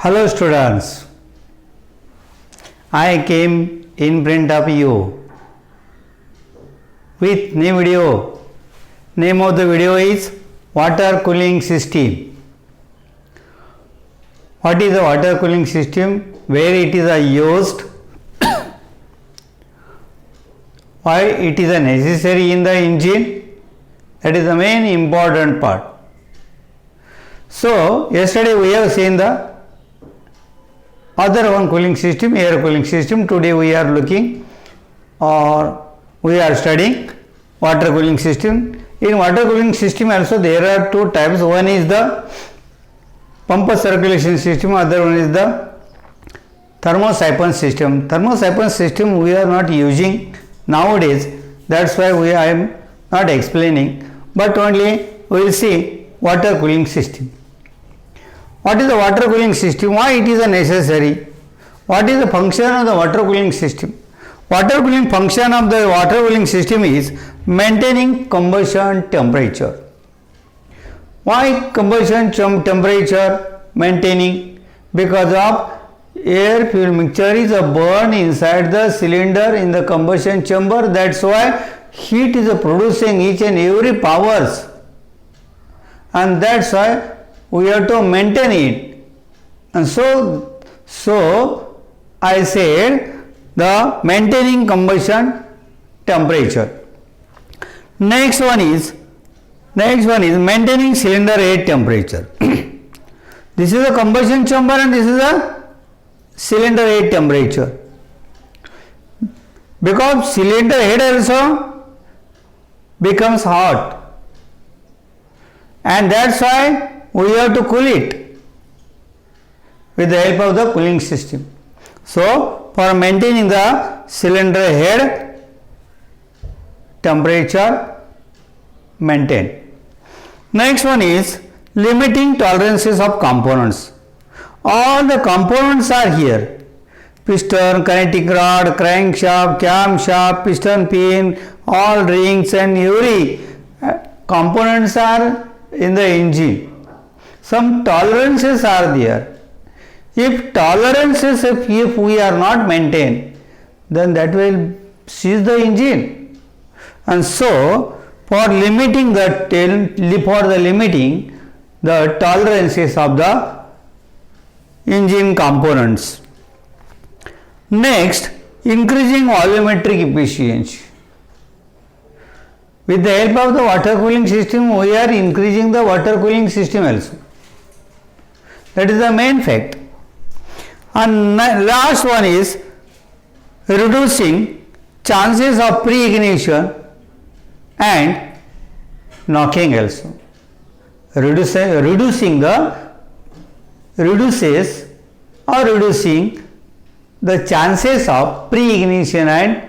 Hello students, I came in front of you with new video. Name of the video is water cooling system. What is the water cooling system? Where it is used? Why it is necessary in the engine? That is the main important part. So yesterday we have seen the other one cooling system, air cooling system. Today we are looking or we are studying water cooling system. In water cooling system also there are two types. One is the pump circulation system, other one is the thermosiphon system. Thermosiphon system we are not using nowadays, that's why I am not explaining, but only we will see water cooling system. What is the water cooling system? Why it is necessary? What is the function of the water cooling system? Water cooling function of the water cooling system is maintaining combustion temperature. Why combustion temperature maintaining? Because of air fuel mixture is burned inside the cylinder in the combustion chamber. That's why heat is producing each and every powers, and that's why we have to maintain it. And so I said the maintaining combustion temperature. Next one is maintaining cylinder head temperature. This is a combustion chamber and this is a cylinder head temperature. Because cylinder head also becomes hot, and that's why we have to cool it with the help of the cooling system. So for maintaining the cylinder head temperature maintained. Next one is limiting tolerances of components. All the components are here: piston, connecting rod, crankshaft, camshaft, piston pin, all rings and every components are in the engine. Some tolerances are there. If tolerances, if we are not maintained, then that will seize the engine. And so for limiting the tolerances of the engine components. Next, increasing volumetric efficiency. With the help of the water cooling system, we are increasing the water cooling system also. That is the main fact. And last one is reducing chances of pre-ignition and knocking also. Reducing the chances of pre-ignition and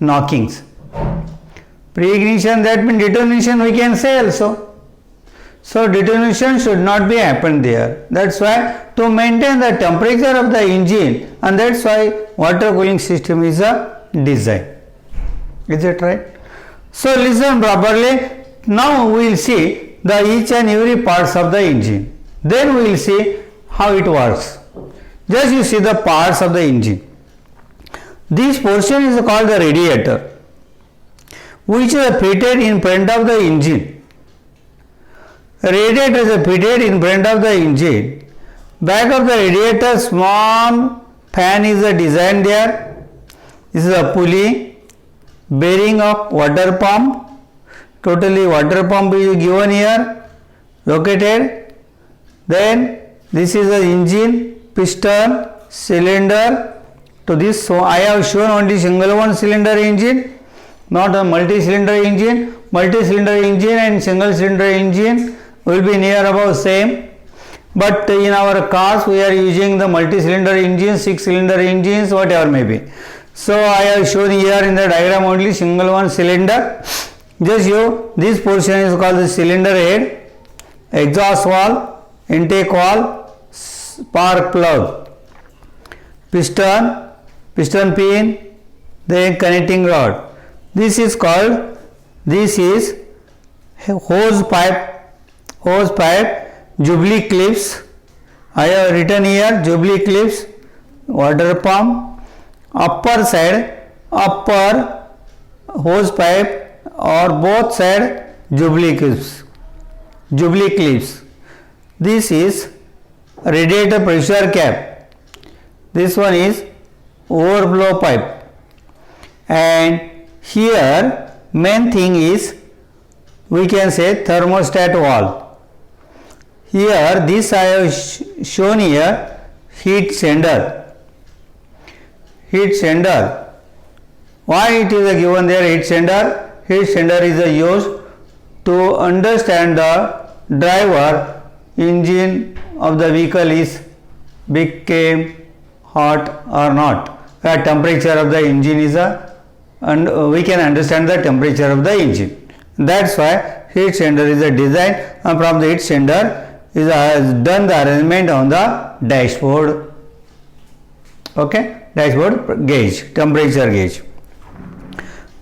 knockings. Pre-ignition, that means detonation we can say also. So detonation should not be happen there. That's why to maintain the temperature of the engine, and that's why water cooling system is a design. Is it right? So listen properly. Now we will see the each and every parts of the engine. Then we will see how it works. Just you see the parts of the engine. This portion is called the radiator, which is fitted in front of the engine. Radiator is fitted in front of the engine. Back of the radiator, small fan is designed there. This is a pulley, bearing of water pump. Totally water pump is given here, located. Then this is the engine, piston, cylinder. To this, so I have shown only single one cylinder engine, not a multi-cylinder engine. Multi-cylinder engine and single cylinder engine will be near about same, but in our cars we are using the multi-cylinder engines, 6-cylinder engines, whatever may be. So I have shown here in the diagram only single one cylinder. Just this portion is called the cylinder head, exhaust valve, intake valve, spark plug, piston pin, then connecting rod. This is hose pipe, jubilee clips, I have written here Jubilee clips, water pump, upper side, upper hose pipe or both side Jubilee clips. Jubilee clips. This is radiator pressure cap. This one is overflow pipe. And here main thing is, we can say, thermostat valve. Here this I have shown here, heat sender. Heat sender. Why it is given there heat sender? Heat sender is used to understand the driver engine of the vehicle is became hot or not. The temperature of the engine is and we can understand the temperature of the engine. That's why heat sender is a design, and from the heat sender is done the arrangement on the dashboard. Okay, dashboard gauge, temperature gauge.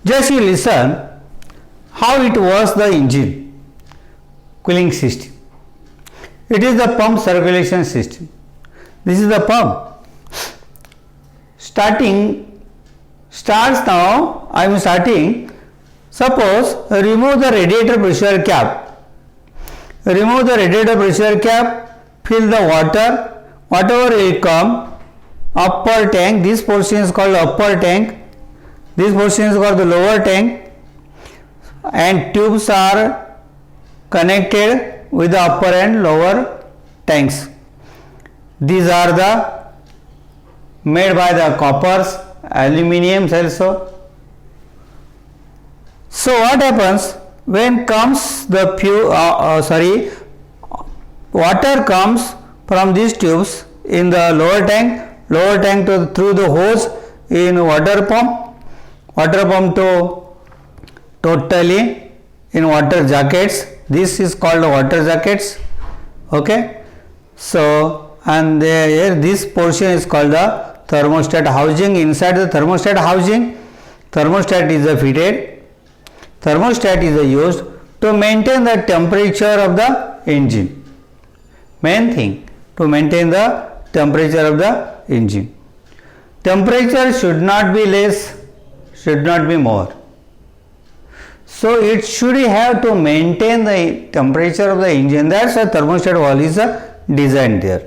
Just you listen how it works, the engine cooling system. It is the pump circulation system. This is the pump. Starts now. I am starting. Suppose remove the radiator pressure cap. Remove the radiator pressure cap. Fill the water. Whatever will come, upper tank. This portion is called upper tank. This portion is called the lower tank. And tubes are connected with the upper and lower tanks. These are the made by the coppers, aluminiums also. So what happens when comes the water comes from these tubes in the lower tank to through the hose in water pump to totally in water jackets. This is called water jackets. Okay, so and here this portion is called the thermostat housing. Inside the thermostat housing, thermostat is fitted. Thermostat is used to maintain the temperature of the engine. Main thing, to maintain the temperature of the engine. Temperature should not be less, should not be more. So it should have to maintain the temperature of the engine. That's why thermostat valve is designed there.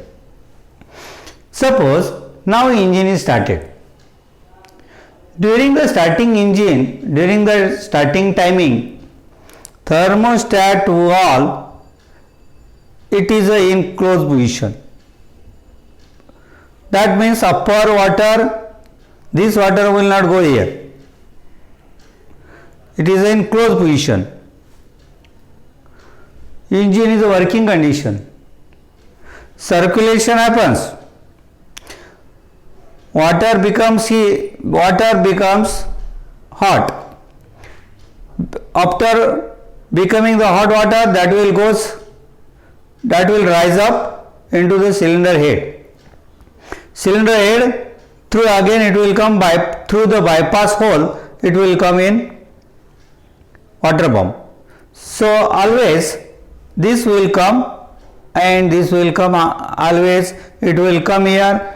Suppose now engine is started. During the starting engine, during the starting timing, thermostat valve, it is in closed position. That means upper water, this water will not go here. It is in closed position. Engine is a working condition. Circulation happens. Water becomes hot. After becoming the hot water, that will rise up into the cylinder head. Cylinder head, through again it will come through the bypass hole, it will come in water pump. So always this will come and this will come, always it will come here,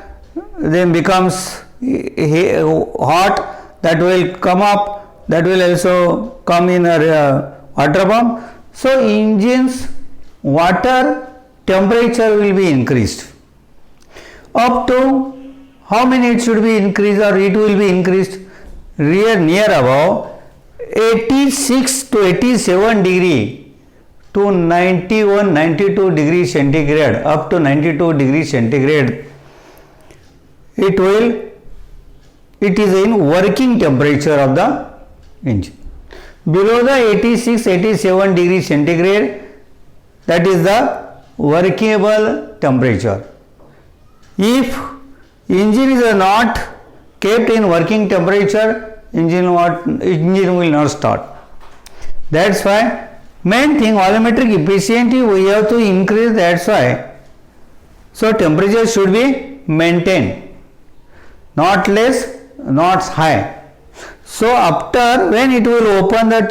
then becomes hot, that will come up, that will also come in a water pump. So engine's water temperature will be increased. Up to how many it should be increased, or it will be increased near about 86 to 87 degree to 91, 92 degree centigrade, up to 92 degree centigrade. It is in working temperature of the engine. Below the 86, 87 degree centigrade, that is the workable temperature. If engine is not kept in working temperature, engine will not start. That's why main thing, volumetric efficiency we have to increase. That's why. So temperature should be maintained, not less, not high. So after, when it will open the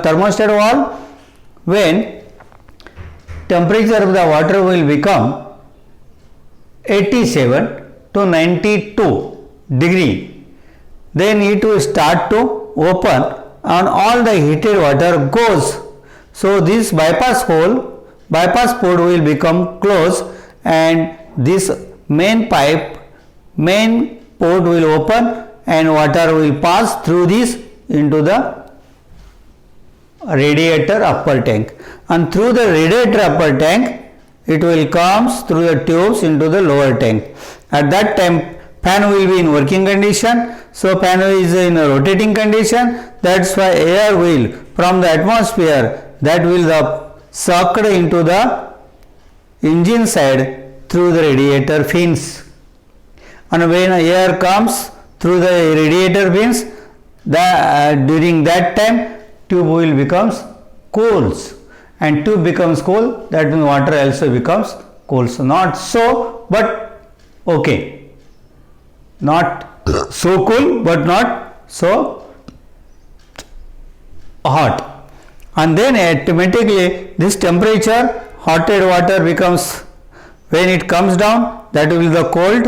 thermostat valve, when temperature of the water will become 87 to 92 degree, then it will start to open and all the heated water goes. So this bypass port will become closed and this main port will open and water will pass through this into the radiator upper tank, and through the radiator upper tank it will comes through the tubes into the lower tank. At that time fan will be in working condition, so fan is in a rotating condition. That's why air will from the atmosphere that will sucked into the engine side through the radiator fins, and when air comes through the radiator fins, during that time tube will becomes cools, and tube becomes cool, that means water also becomes cool. So not so, but okay, not so cool but not so hot, and then automatically this temperature hotted water becomes, when it comes down, that will be the cold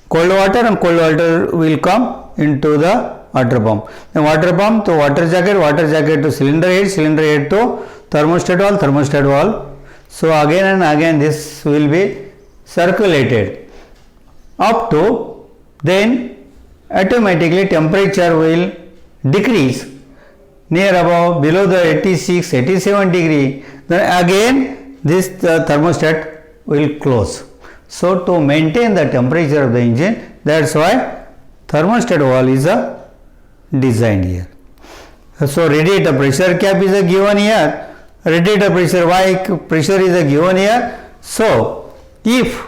water, and cold water will come into the water pump. Then water pump to water jacket to cylinder head to thermostat valve. So again and again this will be circulated up to, then automatically temperature will decrease near about below the 86-87 degree. Then again this thermostat will close. So to maintain the temperature of the engine, that's why thermostat valve is designed here. So radiator pressure cap is given here. Radiator pressure, why pressure is given here? So if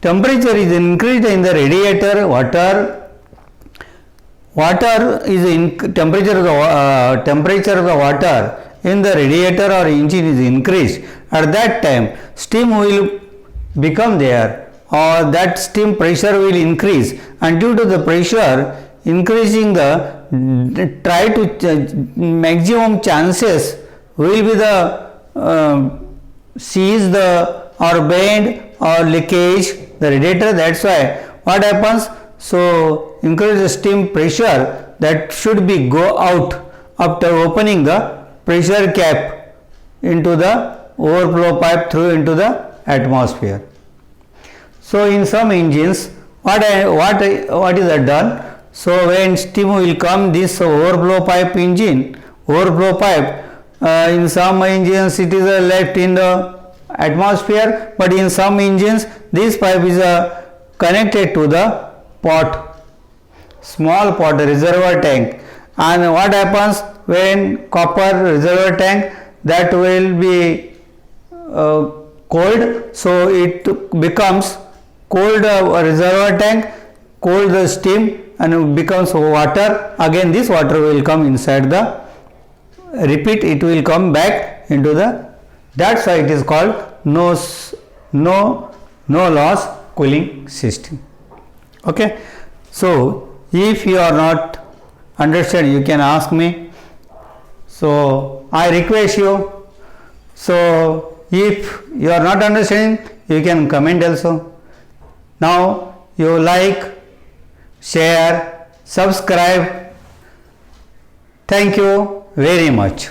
temperature is increased in the radiator, water is in temperature of the water in the radiator or engine is increased, at that time steam will become there, or that steam pressure will increase, and due to the pressure increasing, the try to maximum chances will be the seize the or bend or leakage the radiator. That's why what happens, so increase the steam pressure that should be go out after opening the pressure cap into the overflow pipe through into the atmosphere. So in some engines what is done, so when steam will come, this overflow pipe in some engines it is left in the atmosphere, but in some engines this pipe is connected to the small pot reservoir tank, and what happens when copper reservoir tank that will be cold, so it becomes cold reservoir tank, cold the steam and becomes water. Again this water will come inside the repeat, it will come back into the, that's why it is called no loss cooling system. Okay. So if you are not understand, you can ask me. So I request you. So if you are not understanding, you can comment also. Now you like, share, subscribe. Thank you very much.